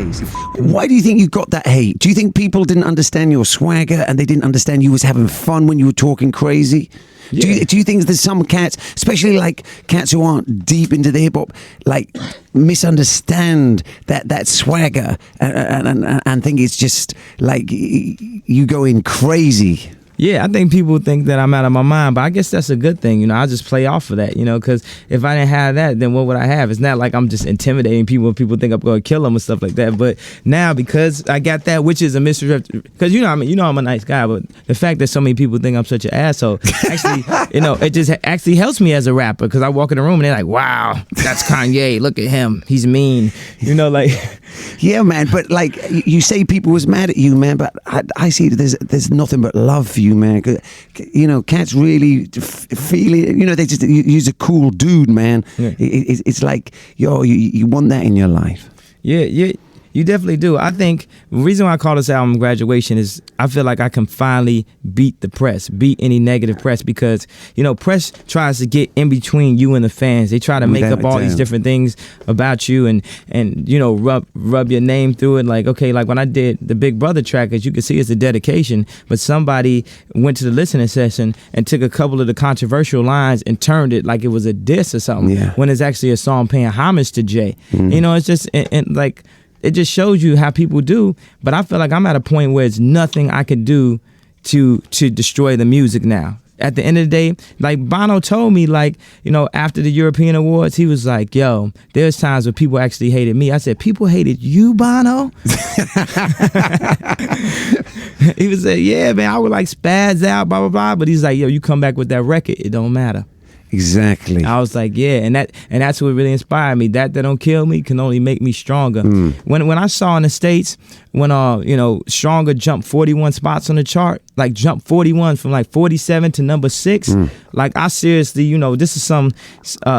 days. Why do you think you got that hate? Do you think people didn't understand your swagger and they didn't understand you was having fun when you were talking crazy? Yeah. Do you think there's some cats, especially like cats who aren't deep into the hip hop, like misunderstand that swagger and think it's just like you going crazy? Yeah, I think people think that I'm out of my mind, but I guess that's a good thing. You know, I just play off of that, you know, because if I didn't have that, then what would I have? It's not like I'm just intimidating people. People think I'm going to kill them and stuff like that. But now, because I got that, which is a misrepresentation, because I'm a nice guy, but the fact that so many people think I'm such an asshole, actually, you know, it just actually helps me as a rapper, because I walk in the room and they're like, wow, that's Kanye. Look at him. He's mean. You know, like... Yeah, man, but like you say people was mad at you, man, but I see there's nothing but love for you, man. You know, cats really feel it. You know, they just you're a cool dude, man. Yeah. It's like, yo, you want that in your life. Yeah. You definitely do. I think the reason why I call this album Graduation is I feel like I can finally beat the press, beat any negative press, because, you know, press tries to get in between you and the fans. They try to make up all these different things about you and you know, rub your name through it. Like, okay, like when I did the Big Brother track, as you can see, it's a dedication, but somebody went to the listening session and took a couple of the controversial lines and turned it like it was a diss or something, when it's actually a song paying homage to Jay. You know, it's just, and like, it just shows you how people do, but I feel like I'm at a point where it's nothing I can do to destroy the music now. At the end of the day, like Bono told me, like, you know, after the European Awards, he was like, yo, there's times where people actually hated me. I said, people hated you, Bono? He was like, yeah, man, I would like spaz out, blah, blah, blah. But he's like, yo, you come back with that record, it don't matter. Exactly. I was like, yeah, and that's what really inspired me. That don't kill me can only make me stronger. When I saw in the States, when you know, Stronger jumped 41 spots on the chart, like jumped 41 from like 47 to number 6. Like I seriously, you know, this is some,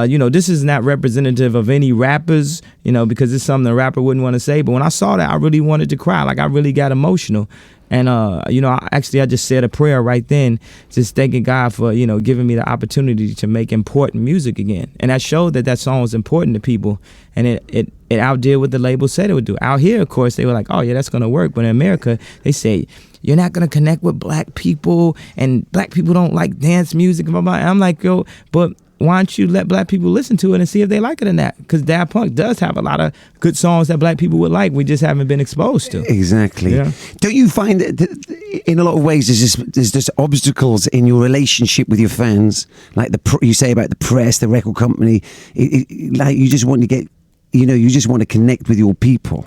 you know, this is not representative of any rappers, you know, because it's something a rapper wouldn't want to say. But when I saw that, I really wanted to cry. Like I really got emotional. And, you know, I just said a prayer right then, just thanking God for, you know, giving me the opportunity to make important music again. And that showed that song was important to people. And it outdid what the label said it would do. Out here, of course, they were like, oh, yeah, that's going to work. But in America, they say, you're not going to connect with black people, and black people don't like dance music. Blah, blah. And I'm like, yo, but why don't you let black people listen to it and see if they like it or not? Because Daft Punk does have a lot of good songs that black people would like. We just haven't been exposed to. Exactly. Yeah. Don't you find that in a lot of ways there's just obstacles in your relationship with your fans? Like you say about the press, the record company. Like you just want to get, you know, you just want to connect with your people.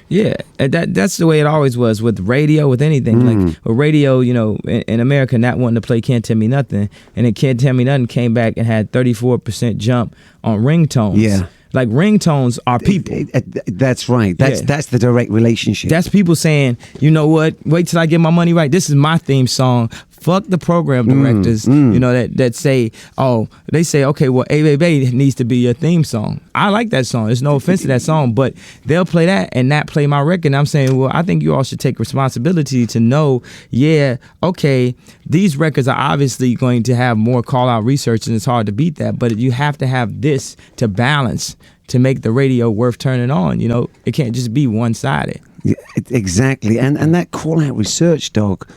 Yeah, that's the way it always was with radio, with anything. Like a radio, you know, in America, not wanting to play Can't Tell Me Nothing, and then Can't Tell Me Nothing came back and had 34% jump on ringtones. Yeah. Like ringtones are people. That's right. That's the direct relationship. That's people saying, you know what? Wait till I get my money right. This is my theme song. Fuck the program directors, you know, that say, oh, they say, okay, well, A Baby needs to be your theme song. I like that song. There's no offense to that song, but they'll play that and not play my record. And I'm saying, well, I think you all should take responsibility to know, yeah, okay, these records are obviously going to have more call-out research, and it's hard to beat that, but you have to have this to balance to make the radio worth turning on. You know, it can't just be one-sided. Yeah, exactly. And that call-out research, dog,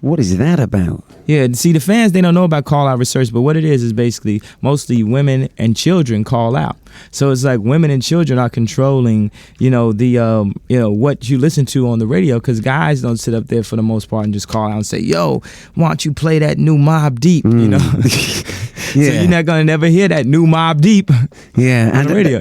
what is that about? Yeah, see, the fans, they don't know about call-out research, but what it is basically mostly women and children call out. So it's like women and children are controlling, you know, the, you know, what you listen to on the radio, because guys don't sit up there for the most part and just call out and say, yo, why don't you play that new Mobb Deep, you know? Yeah. So you're not going to never hear that new Mobb Deep on the radio.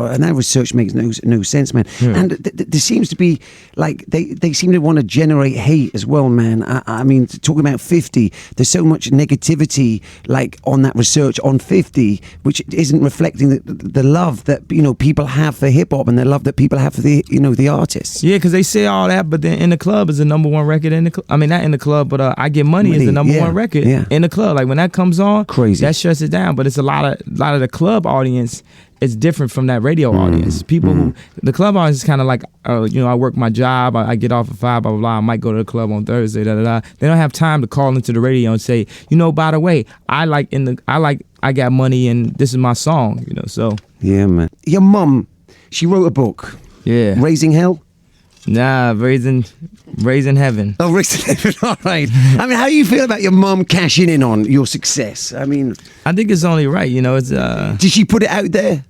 And that research makes no sense, man. Yeah. And there seems to be, like, they seem to want to generate hate as well, man. I mean, talking about 50, there's so much negativity, like, on that research on 50, which isn't reflecting the love that, you know, people have for hip-hop and the love that people have for the, you know, the artists. Yeah, because they say all that, but then In the Club is the number one record in the club. I mean, not In the Club, but I Get Money is the number one record in the club. Like, when that comes on, crazy. That shuts it down. But it's a lot of the club audience is different from that radio audience. People who, the club audience is kind of like, you know, I work my job, I get off at 5, blah, blah, blah. I might go to the club on Thursday, da, da, da. They don't have time to call into the radio and say, you know, by the way, I Got Money and this is my song, you know, so. Yeah, man. Your mum, she wrote a book. Yeah. Raising hell? Nah, raising heaven. Oh, raising heaven. All right. I mean, how do you feel about your mom cashing in on your success? I mean, I think it's only right. You know, it's did she put it out there?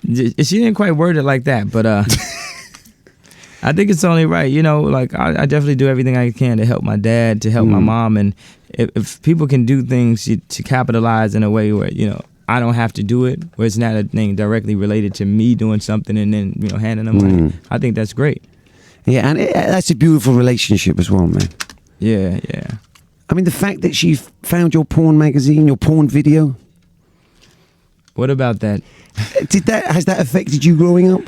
She didn't quite word it like that, but I think it's only right. You know, like I definitely do everything I can to help my dad, to help my mom, and if people can do things to capitalize in a way where, you know, I don't have to do it, where it's not a thing directly related to me doing something and then, you know, handing them money, I think that's great. Yeah, and that's a beautiful relationship as well, man. Yeah. I mean, the fact that she found your porn magazine, your porn video. What about that? Has that affected you growing up?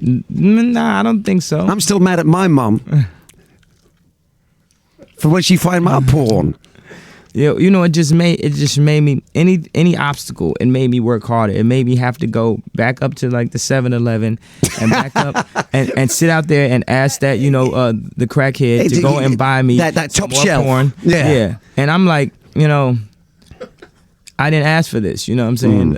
Nah, I don't think so. I'm still mad at my mum for when she find my porn. Yeah, you know, it just made me any obstacle. It made me work harder. It made me have to go back up to like the 7-Eleven and back up and sit out there and ask that, you know, the crackhead to go and buy me that top more shelf porn. Yeah, and I'm like, you know, I didn't ask for this. You know what I'm saying?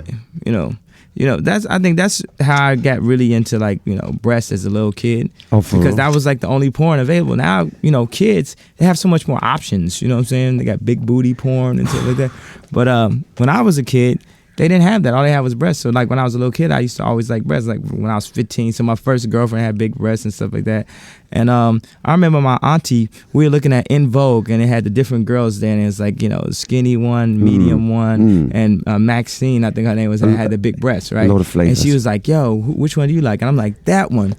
You know, I think that's how I got really into, like, you know, breasts as a little kid. Oh, for because real? that was like the only porn available. Now, you know, kids, they have so much more options. You know what I'm saying? They got big booty porn and stuff like that. But when I was a kid, they didn't have that. All they had was breasts. So like when I was a little kid, I used to always like breasts. Like when I was 15, so my first girlfriend had big breasts and stuff like that. And I remember my auntie, we were looking at In Vogue, and it had the different girls there, and it was like, you know, skinny one, medium one, and Maxine, I think her name was, had the big breasts, right? A lot of flavors. And she was like, yo, which one do you like? And I'm like, that one.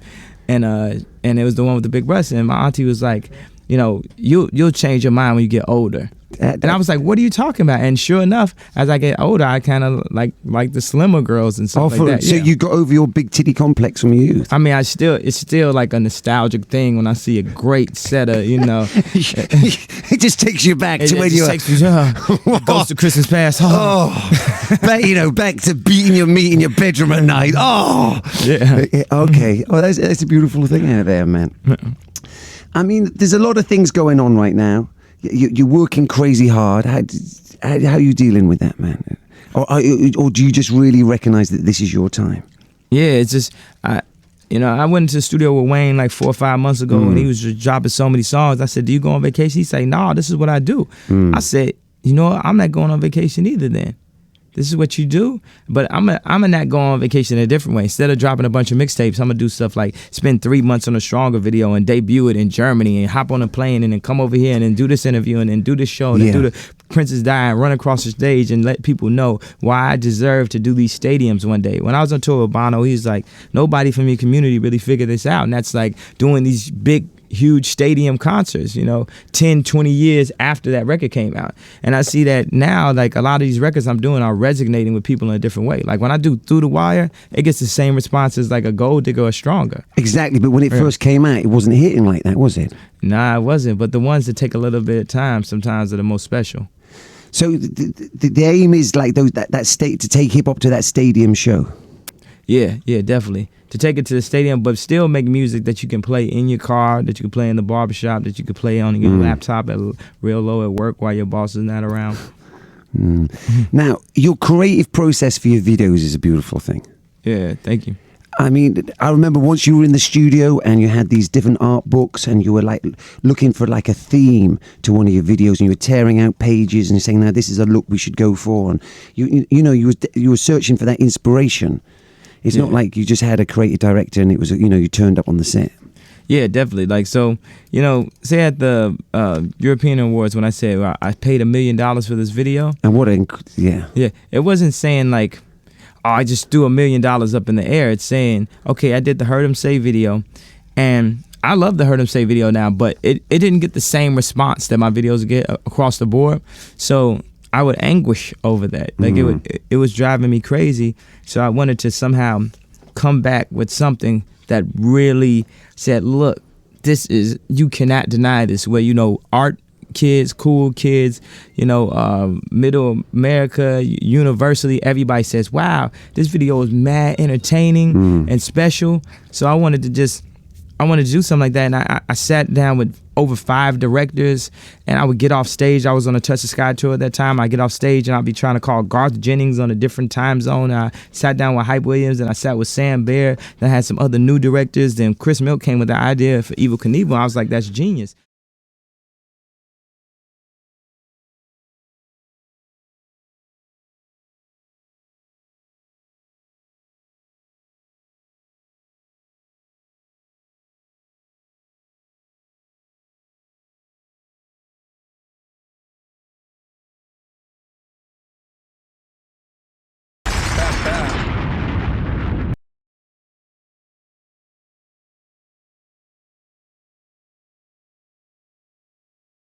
And it was the one with the big breasts. And my auntie was like, you know, you'll change your mind when you get older. And I was like, what are you talking about? And sure enough, as I get older, I kind of like the slimmer girls and stuff like that. So you got over your big titty complex from your youth? I mean, it's still like a nostalgic thing when I see a great set of, you know. It just takes you back to when you were... goes to Christmas past. Back to beating your meat in your bedroom at night. Oh, yeah. Okay. Oh, that's a beautiful thing out there, man. I mean, there's a lot of things going on right now. You're working crazy hard. How are you dealing with that, man? Or do you just really recognize that this is your time? Yeah, it's just, I went into the studio with Wayne like 4 or 5 months ago, and he was just dropping so many songs. I said, do you go on vacation? He said, no, this is what I do. I said, you know what? I'm not going on vacation either then. This is what you do, but I'm not going on vacation in a different way. Instead of dropping a bunch of mixtapes, I'm gonna do stuff like spend 3 months on a Stronger video and debut it in Germany and hop on a plane and then come over here and then do this interview and then do this show and then do the Princess Di and run across the stage and let people know why I deserve to do these stadiums one day. When I was on tour with Bono, he was like, nobody from your community really figured this out, and that's like doing these big, huge stadium concerts, 10, 20 years after that record came out. And I see that now, like a lot of these records I'm doing are resonating with people in a different way. Like when I do Through the Wire, it gets the same response as like a Gold Digger or Stronger. Exactly, but when it first came out, it wasn't hitting like that, was it? Nah, it wasn't, but the ones that take a little bit of time sometimes are the most special. So the aim is like that state to take hip hop to that stadium show. Yeah, definitely. To take it to the stadium, but still make music that you can play in your car, that you can play in the barbershop, that you can play on your laptop at real low at work while your boss is not around. Now, your creative process for your videos is a beautiful thing. Yeah, thank you. I mean, I remember once you were in the studio and you had these different art books and you were like looking for like a theme to one of your videos and you were tearing out pages and you're saying, now this is a look we should go for. And you were searching for that inspiration. It's not like you just had a creative director and it was, you turned up on the set. Yeah, definitely. Like, so, say at the European Awards when I said I paid $1 million for this video. And Yeah, it wasn't saying like, oh, I just threw $1 million up in the air. It's saying, okay, I did the Heard 'Em Say video, and I love the Heard 'Em Say video now, but it didn't get the same response that my videos get across the board. So I would anguish over that. Like it was driving me crazy. So I wanted to somehow come back with something that really said, look, you cannot deny this, where, art kids, cool kids, middle America, universally, everybody says, wow, this video is mad entertaining and special. So I wanted to do something like that. And I sat down with over 5 directors, and I would get off stage. I was on a Touch the Sky tour at that time. I get off stage and I'd be trying to call Garth Jennings on a different time zone. I sat down with Hype Williams and I sat with Sam Baer. Then I had some other new directors. Then Chris Milk came with the idea for Evel Knievel. I was like, that's genius.